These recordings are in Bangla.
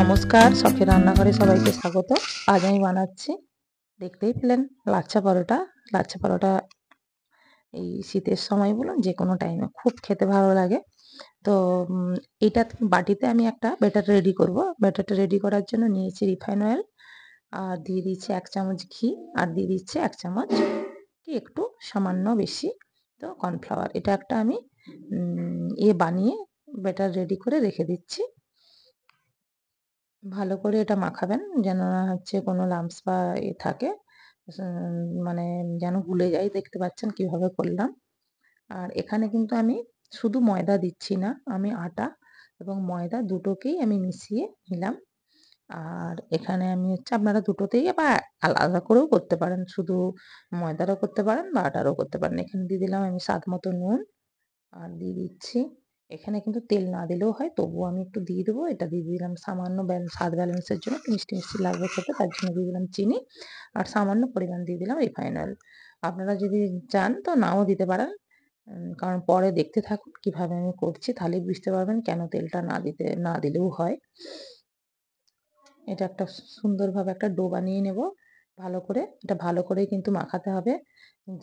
নমস্কার, শখের রান্নাঘরে সবাইকে স্বাগত। আজ আমি বানাচ্ছি, দেখতেই পেলেন, লাচ্ছা পরোটা। লাচ্ছা পরোটা এই শীতের সময় বলুন যে কোনো টাইমে খুব খেতে ভালো লাগে। তো এটা বাটিতে আমি একটা ব্যাটার রেডি করব। ব্যাটারটা রেডি করার জন্য নিয়েছি রিফাইন অয়েল, আর দিয়ে দিচ্ছি 1 চামচ ঘি, আর দিয়ে দিচ্ছি 1 চামচ কি একটু সামান্য বেশি তো কর্নফ্লাওয়ার। এটা একটা আমি বানিয়ে ব্যাটার রেডি করে রেখে দিচ্ছি। ভালো করে এটা মাখাবেন যেন না হচ্ছে কোনো লাম্পস বা থাকে, মানে যেন গুলে যায়। দেখতে পাচ্ছেন কিভাবে করলাম। আর এখানে কিন্তু আমি শুধু ময়দা দিচ্ছি না, আমি আটা এবং ময়দা দুটোকেই আমি মিশিয়ে নিলাম। আর এখানে আমি হচ্ছে আপনারা দুটোতেই বা আলাদা করেও করতে পারেন, শুধু ময়দারও করতে পারেন বা আটারও করতে পারেন। এখানে দিয়ে দিলাম আমি স্বাদ মতো নুন, আর দিয়ে দিচ্ছি, এখানে কিন্তু তেল না দিলেও হয়, তবুও আমি একটু দিয়ে দেবো। এটা দিয়ে দিলাম সামান্য স্বাদ ব্যালেন্সের জন্য, একটু মিষ্টি মিষ্টি লাগবে খেতে, তার জন্য দিয়ে দিলাম চিনি। আর সামান্য পরিমাণ দিয়ে দিলাম রিফাইন অয়েল। আপনারা যদি চান তো নাও দিতে পারেন, কারণ পরে দেখতে থাকুন কিভাবে আমি করছি, তাহলে বুঝতে পারবেন কেন তেলটা না দিলেও হয়। এটা একটা সুন্দরভাবে একটা ডো বানিয়ে নেব। ভালো করে এটা ভালো করেই কিন্তু মাখাতে হবে।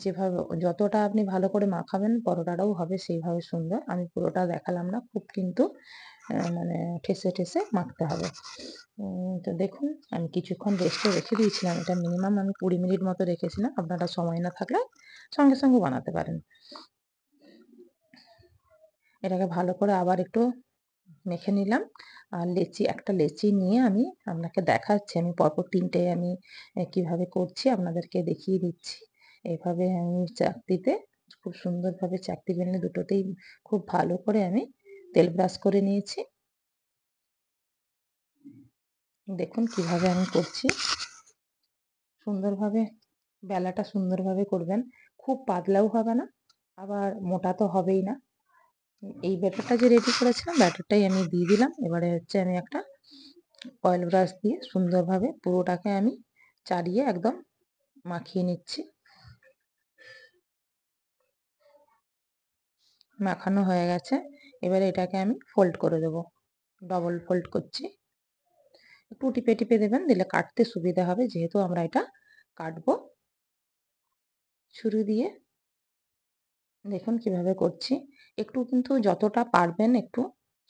যেভাবে যতটা আপনি ভালো করে মাখাবেন পরোটাটাও হবে সেইভাবে সুন্দর। আমি পুরোটা দেখালাম না, খুব কিন্তু মানে ঠেসে ঠেসে মাখতে হবে। তো দেখুন আমি কিছুক্ষণ রেস্টে রেখে দিয়েছিলাম। এটা মিনিমাম আমি 20 মিনিট মতো রেখেছিলাম। আপনারা সময় না থাকলে সঙ্গে সঙ্গে বানাতে পারেন। এটাকে ভালো করে আবার একটু মেখে নিলাম। আর একটা লেচি নিয়ে আমি আপনাকে দেখাচ্ছি, আমি পরপর 3টে আমি কিভাবে করছি আপনাদেরকে দেখিয়ে দিচ্ছি। এভাবে আমি চাকতিতে খুব সুন্দরভাবে চাকতি বেলনে দুটোতেই খুব ভালো করে আমি তেল ব্রাশ করে নিয়েছি। দেখুন কিভাবে আমি করছি। সুন্দরভাবে বেলাটা সুন্দরভাবে করবেন, খুব পাতলাও হবে না, আবার মোটা তো হবেই না। এই ব্যাটারটা যে রেডি করেছিলাম ব্যাটারটাই আমি দিয়ে দিলাম। এবারে হচ্ছে আমি একটা অয়েল ব্রাশ দিয়ে সুন্দরভাবে পুরোটাকে আমি চাড়িয়ে একদম মাখিয়ে নিচ্ছি। মাখানো হয়ে গেছে, এবারে এটাকে আমি ফোল্ড করে দেব। ডবল ফোল্ড করছি, একটু টিপে টিপে দেবেন, দিলে কাটতে সুবিধা হবে, যেহেতু আমরা এটা কাটবো। ছুরি দিয়ে দেখুন কিভাবে করছি। একটু কিন্তু যতটা পারবেন একটু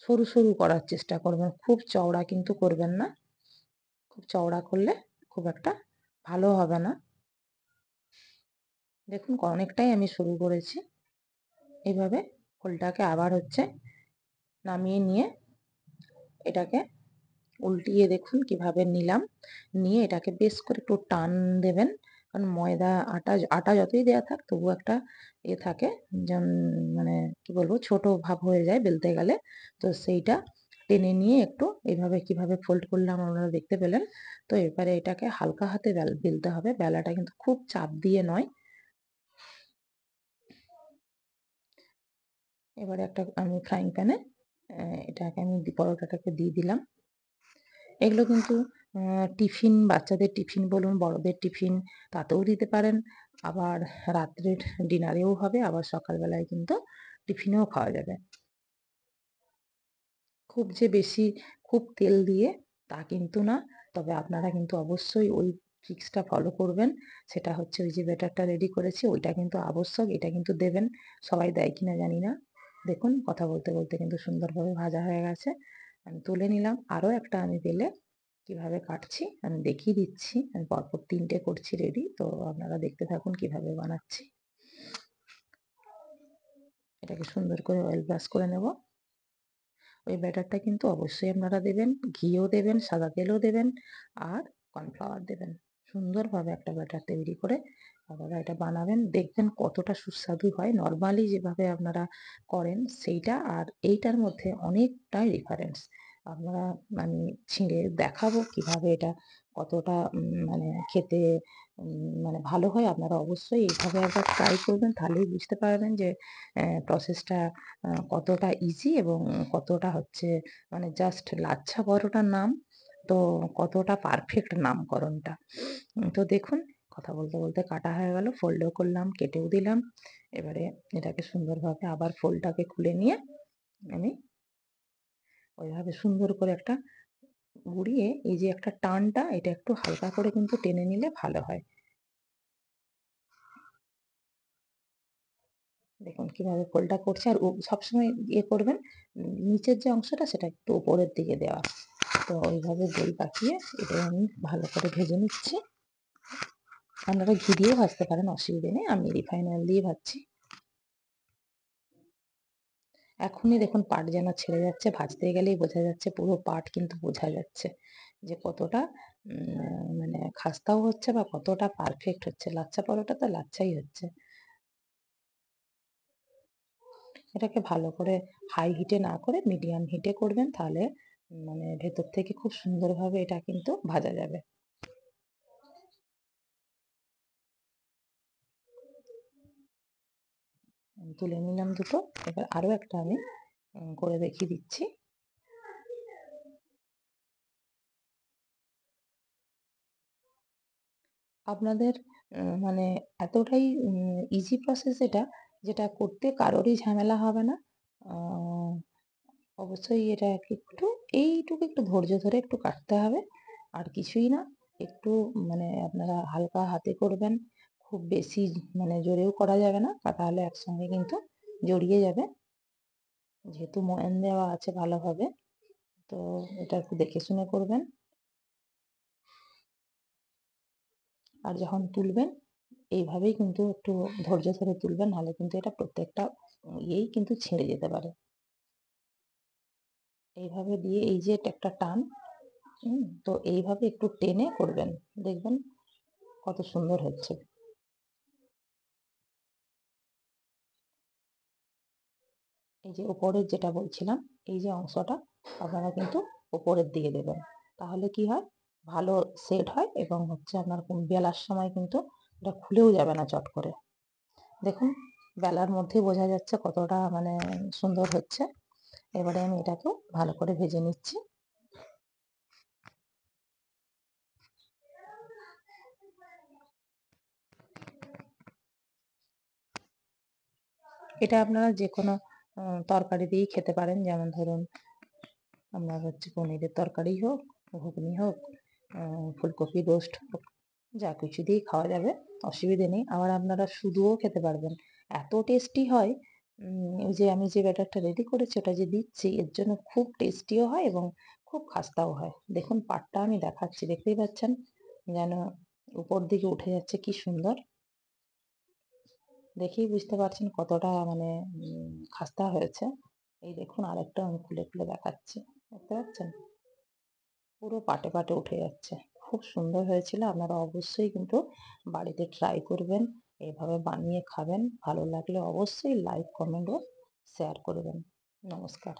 সরু সরু করার চেষ্টা করবেন, খুব চওড়া কিন্তু করবেন না। খুব চওড়া করলে খুব একটা ভালো হবে না। দেখুন অনেকটাই আমি শুরু করেছি। এইভাবে ফুলটাকে আবার হচ্ছে নামিয়ে নিয়ে এটাকে উল্টিয়ে দেখুন কিভাবে নিলাম। নিয়ে এটাকে বেশ করে একটু টান দেবেন, কারণ ময়দা আটা যতই দেওয়া থাক তবু একটা থাকে, যেমন মানে কি বলবো ছোট ভাব হয়ে যায় বেলতে গেলে। তো সেইটা টেনে নিয়ে একটু এইভাবে কিভাবে ফোল্ড করলাম আপনারা দেখতে পেলেন। তো এবারে এটাকে হালকা হাতে বেলতে হবে, বেলাটা কিন্তু খুব চাপ দিয়ে নয়। এবারে একটা আমি ফ্রাইং প্যানে এটাকে আমি পরোটাটাকে দিয়ে দিলাম। এগুলো কিন্তু টিফিন, বাচ্চাদের টিফিন বলুন, বড়দের টিফিন তাতেও দিতে পারেন। আবার রাত্রের ডিনারেও হবে, আবার সকালবেলায় কিন্তু টিফিনেও খাওয়া যাবে। খুব যে বেশি খুব তেল দিয়ে তা কিন্তু না, তবে আপনারা কিন্তু অবশ্যই ওই ট্রিক্সটা ফলো করবেন। সেটা হচ্ছে ওই যে ব্যাটারটা রেডি করেছি ওইটা কিন্তু আবশ্যক, এটা কিন্তু দেবেন। সবাই দেয় কিনা জানি না। দেখুন কথা বলতে বলতে কিন্তু সুন্দরভাবে ভাজা হয়ে গেছে, আমি তুলে নিলাম। আরও একটা আমি বেলে কিভাবে কাটছি আমি দেখিয়ে দিচ্ছি। আমি পরপর 3টে করছি রেডি, তো আপনারা দেখতে থাকুন কিভাবে বানাচ্ছি। এটাকে সুন্দর করে অয়েল ব্রাশ করে নেব। ওই ব্যাটারটা কিন্তু অবশ্যই আপনারা দেবেন, ঘিও দেবেন, সাদা তেলও দেবেন, আর কর্নফ্লাওয়ার দেবেন। সুন্দরভাবে একটা ব্যাটার তৈরি করে আপনারা এটা বানাবেন, দেখবেন কতটা সুস্বাদু হয়। নর্মালি যেভাবে আপনারা করেন সেইটা আর এইটার মধ্যে অনেকটাই ডিফারেন্স। আপনারা আমি ছিঁড়ে দেখাবো কিভাবে এটা কতটা মানে খেতে মানে ভালো হয়। আপনারা অবশ্যই এইভাবে একবার ট্রাই করবেন, তাহলেই বুঝতে পারবেন যে প্রসেসটা কতটা ইজি এবং কতটা হচ্ছে মানে জাস্ট লাচ্ছা পরোটার নাম, তো কতটা পারফেক্ট নামকরণটা। তো দেখুন কথা বলতে বলতে কাটা হয়ে গেল, ফোল্ডও করলাম, কেটেও দিলাম। এবারে এটাকে সুন্দরভাবে আবার ফোল্ডটাকে খুলে নিয়ে আমি ওইভাবে সুন্দর করে একটা ঘুরিয়ে এই যে একটা টানটা এটা একটু হালকা করে কিন্তু টেনে নিলে ভালো হয়। দেখুন কিভাবে ফোল্ডটা করছে আর সবসময় ইয়ে করবেন নিচের যে অংশটা সেটা একটু উপরের দিকে দেওয়া। তো ওইভাবে দই পাকিয়ে এটাই আমি ভালো করে ভেজে নিচ্ছি। আপনারা ঘি দিয়েও ভাজতে পারেন, অসুবিধে নেই। আমি রিফাইন অয়েল দিয়ে ভাজছি। এখনই দেখুন পাট যেন ছেড়ে যাচ্ছে, ভাজতে গেলেই বোঝা যাচ্ছে, পুরো পাট কিন্তু বোঝা যাচ্ছে যে কতটা মানে খাস্তাও হচ্ছে বা কতটা পারফেক্ট হচ্ছে। লাচ্ছা পরোটা তো লাচ্ছাই হচ্ছে। এটাকে ভালো করে হাই হিটে না করে মিডিয়াম হিটে করবেন, তাহলে মানে ভেতর থেকে খুব সুন্দরভাবে এটা কিন্তু ভাজা যাবে। তুলে নিলাম দুটো। এবার আরো একটা আমি করে দেখিয়ে দিচ্ছি। আপনাদের মানে এতটাই ইজি প্রসেস এটা, যেটা করতে কারোরই ঝামেলা হবে না। আ অবশ্যই এটা একটু এইটুকু একটু ধৈর্য ধরে একটু কাটতে হবে। আর কিছুই না। একটু মানে আপনারা হালকা হাতে করবেন। খুব বেশি মানে জোরেও করা যাবে না। তাহলে একসঙ্গে কিন্তু জড়িয়ে যাবে। যেহেতু ময়ান দেওয়া আছে ভালোভাবে, তো এটা একটু দেখে শুনে করবেন। আর যখন তুলবেন এইভাবেই কিন্তু একটু ধৈর্য ধরে তুলবেন, নাহলে কিন্তু এটা প্রত্যেকটা ইয়েই কিন্তু ছিঁড়ে যেতে পারে। এইভাবে দিয়ে এই যে একটা টান, তো এইভাবে একটু টেনে করবেন। দেখবেন কত সুন্দর হচ্ছে। এই যে উপরের যেটা বলছিলাম, এই যে অংশটা আপনারা কিন্তু উপরের দিকে দেবেন। তাহলে কি হয়? ভালো সেট হয় এবং হচ্ছে আপনার বেলার সময় কিন্তু এটা খুলেও যাবে না চট করে। দেখুন বেলার মধ্যেই বোঝা যাচ্ছে কতটা মানে সুন্দর হচ্ছে। এবারে আমি এটাকেও ভালো করে ভেজে নিচ্ছি। এটা আপনারা যেকোনো তরকারি দিয়েই খেতে পারেন। যেমন ধরুন আপনার হচ্ছে পনিরের তরকারি হোক, ঘুগনি হোক, ফুলকপি রোস্ট হোক, যা কিছু দিয়েই খাওয়া যাবে, অসুবিধে নেই। আবার আপনারা শুধুও খেতে পারবেন। এত টেস্টি হয়। ওই যে আমি যে ব্যাটারটা রেডি করেছি ওটা যে দিচ্ছি, এর জন্য খুব টেস্টিও হয় এবং খুব খাস্তাও হয়। দেখুন পাটটা আমি দেখাচ্ছি, দেখতেই পাচ্ছেন যেন উপর দিকে উঠে যাচ্ছে, কি সুন্দর। দেখেই বুঝতে পারছেন কতটা মানে খাস্তা হয়েছে। এই দেখুন আরেকটা আমি খুলে খুলে দেখাচ্ছি। দেখতে পাচ্ছেন? পুরো পাটে পাটে উঠে যাচ্ছে। খুব সুন্দর হয়েছিল। আপনারা অবশ্যই কিন্তু বাড়িতে ট্রাই করবেন। এভাবে বানিয়ে খাবেন। ভালো লাগলে অবশ্যই লাইক, কমেন্ট ও শেয়ার করবেন। নমস্কার।